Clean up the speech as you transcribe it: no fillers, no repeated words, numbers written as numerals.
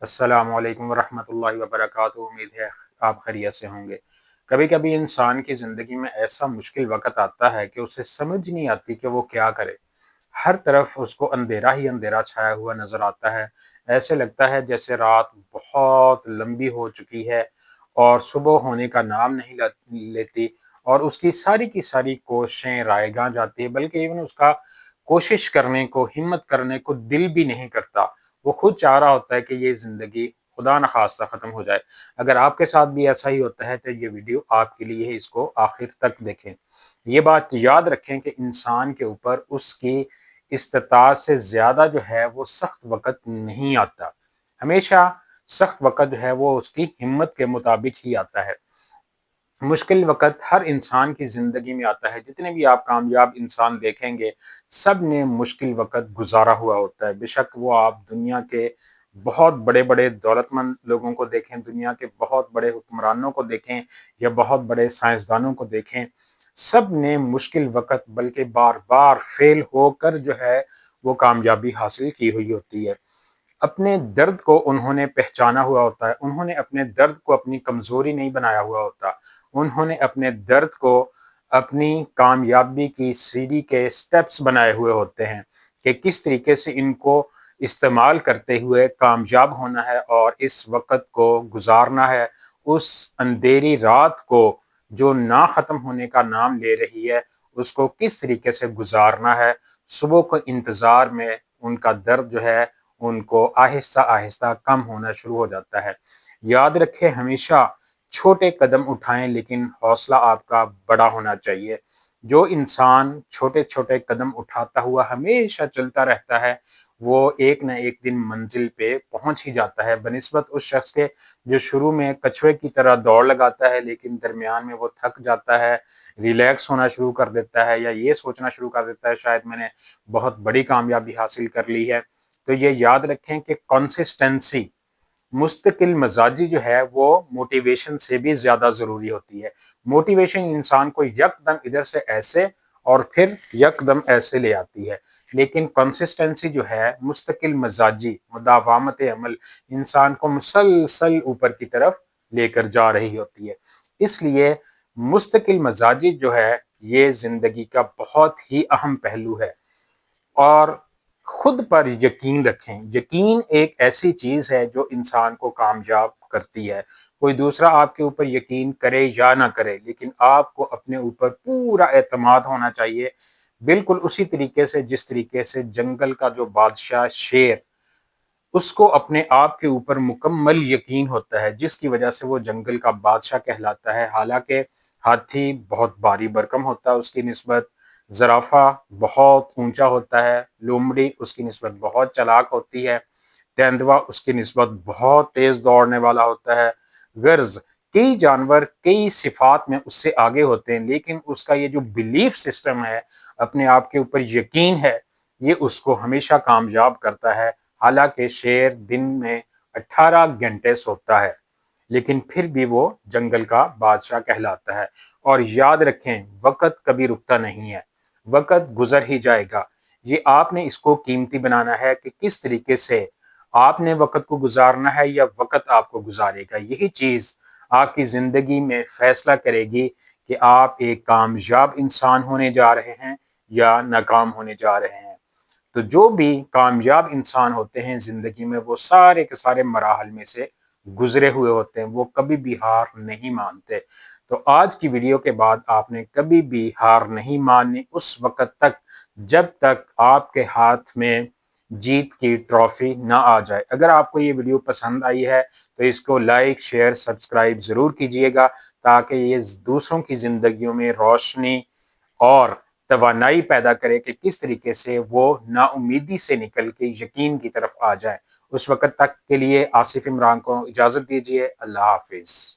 السلام علیکم ورحمۃ اللہ وبرکاتہ۔ امید ہے آپ خیریت سے ہوں گے۔ کبھی کبھی انسان کی زندگی میں ایسا مشکل وقت آتا ہے کہ اسے سمجھ نہیں آتی کہ وہ کیا کرے۔ ہر طرف اس کو اندھیرا ہی اندھیرا چھایا ہوا نظر آتا ہے۔ ایسے لگتا ہے جیسے رات بہت لمبی ہو چکی ہے اور صبح ہونے کا نام نہیں لیتی، اور اس کی ساری کوششیں رائے گاں جاتی ہے، بلکہ ایون اس کا کوشش کرنے کو، ہمت کرنے کو دل بھی نہیں کرتا۔ وہ خود چاہ رہا ہوتا ہے کہ یہ زندگی خدا نخواستہ ختم ہو جائے۔ اگر آپ کے ساتھ بھی ایسا ہی ہوتا ہے تو یہ ویڈیو آپ کے لیے ہے، اس کو آخر تک دیکھیں۔ یہ بات یاد رکھیں کہ انسان کے اوپر اس کی استطاعت سے زیادہ جو ہے وہ سخت وقت نہیں آتا۔ ہمیشہ سخت وقت جو ہے وہ اس کی ہمت کے مطابق ہی آتا ہے۔ مشکل وقت ہر انسان کی زندگی میں آتا ہے۔ جتنے بھی آپ کامیاب انسان دیکھیں گے، سب نے مشکل وقت گزارا ہوا ہوتا ہے۔ بے شک وہ آپ دنیا کے بہت بڑے بڑے دولت مند لوگوں کو دیکھیں، دنیا کے بہت بڑے حکمرانوں کو دیکھیں یا بہت بڑے سائنسدانوں کو دیکھیں، سب نے مشکل وقت بلکہ بار بار فیل ہو کر جو ہے وہ کامیابی حاصل کی ہوئی ہوتی ہے۔ اپنے درد کو انہوں نے پہچانا ہوا ہوتا ہے، انہوں نے اپنے درد کو اپنی کمزوری نہیں بنایا ہوا ہوتا، انہوں نے اپنے درد کو اپنی کامیابی کی سیڑھی کے سٹیپس بنائے ہوئے ہوتے ہیں کہ کس طریقے سے ان کو استعمال کرتے ہوئے کامیاب ہونا ہے اور اس وقت کو گزارنا ہے، اس اندھیری رات کو جو نہ ختم ہونے کا نام لے رہی ہے اس کو کس طریقے سے گزارنا ہے۔ صبح کو انتظار میں ان کا درد جو ہے ان کو آہستہ آہستہ کم ہونا شروع ہو جاتا ہے۔ یاد رکھیں، ہمیشہ چھوٹے قدم اٹھائیں لیکن حوصلہ آپ کا بڑا ہونا چاہیے۔ جو انسان چھوٹے چھوٹے قدم اٹھاتا ہوا ہمیشہ چلتا رہتا ہے، وہ ایک نہ ایک دن منزل پہ پہنچ ہی جاتا ہے، بنسبت اس شخص کے جو شروع میں کچھوے کی طرح دوڑ لگاتا ہے لیکن درمیان میں وہ تھک جاتا ہے، ریلیکس ہونا شروع کر دیتا ہے یا یہ سوچنا شروع کر دیتا ہے شاید میں نے بہت بڑی کامیابی حاصل کر لی ہے۔ تو یہ یاد رکھیں کہ کنسسٹنسی، مستقل مزاجی جو ہے وہ موٹیویشن سے بھی زیادہ ضروری ہوتی ہے۔ موٹیویشن انسان کو یکدم ادھر سے ایسے اور پھر یکدم ایسے لے آتی ہے، لیکن کنسسٹنسی جو ہے، مستقل مزاجی، مداومت عمل، انسان کو مسلسل اوپر کی طرف لے کر جا رہی ہوتی ہے۔ اس لیے مستقل مزاجی جو ہے یہ زندگی کا بہت ہی اہم پہلو ہے۔ اور خود پر یقین رکھیں۔ یقین ایک ایسی چیز ہے جو انسان کو کامیاب کرتی ہے۔ کوئی دوسرا آپ کے اوپر یقین کرے یا نہ کرے، لیکن آپ کو اپنے اوپر پورا اعتماد ہونا چاہیے، بالکل اسی طریقے سے جس طریقے سے جنگل کا جو بادشاہ شیر، اس کو اپنے آپ کے اوپر مکمل یقین ہوتا ہے جس کی وجہ سے وہ جنگل کا بادشاہ کہلاتا ہے۔ حالانکہ ہاتھی بہت بھاری بھرکم ہوتا ہے اس کی نسبت، زرافہ بہت اونچا ہوتا ہے، لومڑی اس کی نسبت بہت چلاک ہوتی ہے، تیندوا اس کی نسبت بہت تیز دوڑنے والا ہوتا ہے، غرض کئی جانور کئی صفات میں اس سے آگے ہوتے ہیں، لیکن اس کا یہ جو بلیف سسٹم ہے، اپنے آپ کے اوپر یقین ہے، یہ اس کو ہمیشہ کامیاب کرتا ہے۔ حالانکہ شیر دن میں 18 گھنٹے سوتا ہے لیکن پھر بھی وہ جنگل کا بادشاہ کہلاتا ہے۔ اور یاد رکھیں، وقت کبھی رکتا نہیں ہے، وقت گزر ہی جائے گا۔ یہ آپ نے اس کو قیمتی بنانا ہے کہ کس طریقے سے آپ نے وقت کو گزارنا ہے یا وقت آپ کو گزارے گا۔ یہی چیز آپ کی زندگی میں فیصلہ کرے گی کہ آپ ایک کامیاب انسان ہونے جا رہے ہیں یا ناکام ہونے جا رہے ہیں۔ تو جو بھی کامیاب انسان ہوتے ہیں زندگی میں، وہ سارے کے سارے مراحل میں سے گزرے ہوئے ہوتے ہیں، وہ کبھی بھی ہار نہیں مانتے۔ تو آج کی ویڈیو کے بعد آپ نے کبھی بھی ہار نہیں ماننی اس وقت تک جب تک آپ کے ہاتھ میں جیت کی ٹرافی نہ آ جائے۔ اگر آپ کو یہ ویڈیو پسند آئی ہے تو اس کو لائک، شیئر، سبسکرائب ضرور کیجئے گا تاکہ یہ دوسروں کی زندگیوں میں روشنی اور توانائی پیدا کرے کہ کس طریقے سے وہ نا امیدی سے نکل کے یقین کی طرف آ جائیں۔ اس وقت تک کے لیے آصف عمران کو اجازت دیجیے۔ اللہ حافظ۔